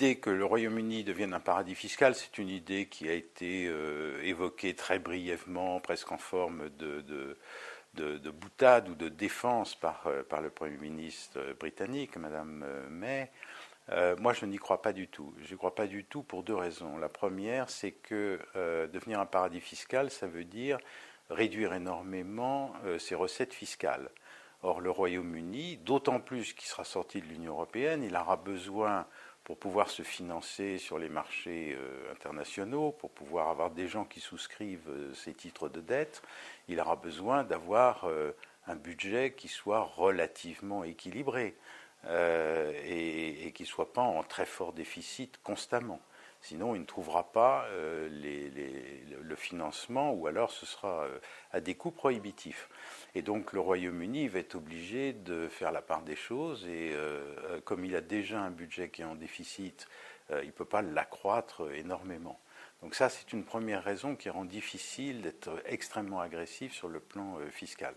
l'idée que le Royaume-Uni devienne un paradis fiscal, c'est une idée qui a été évoquée très brièvement, presque en forme de boutade ou de défense par le Premier ministre britannique, Madame May. Moi, je n'y crois pas du tout. Je n'y crois pas du tout pour deux raisons. La première, c'est que devenir un paradis fiscal, ça veut dire réduire énormément ses recettes fiscales. Or, le Royaume-Uni, d'autant plus qu'il sera sorti de l'Union européenne, il aura besoin, pour pouvoir se financer sur les marchés internationaux, pour pouvoir avoir des gens qui souscrivent ces titres de dette, il aura besoin d'avoir un budget qui soit relativement équilibré et qui ne soit pas en très fort déficit constamment. Sinon, il ne trouvera pas le financement, ou alors ce sera à des coûts prohibitifs. Et donc le Royaume-Uni va être obligé de faire la part des choses, et comme il a déjà un budget qui est en déficit, il ne peut pas l'accroître énormément. Donc ça, c'est une première raison qui rend difficile d'être extrêmement agressif sur le plan fiscal.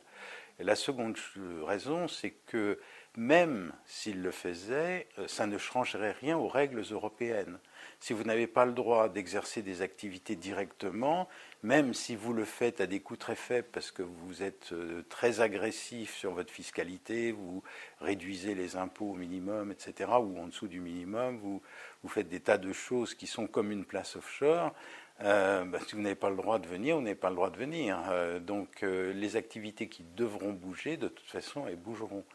Et la seconde raison, c'est que même s'il le faisait, ça ne changerait rien aux règles européennes. Si vous n'avez pas le droit d'exercer des activités directement, même si vous le faites à des coûts très faibles parce que vous êtes très agressif sur votre fiscalité, vous réduisez les impôts au minimum, etc., ou en dessous du minimum, vous faites des tas de choses qui sont comme une place offshore, si vous n'avez pas le droit de venir, vous n'avez pas le droit de venir. Donc les activités qui devront bouger, de toute façon, elles bougeront.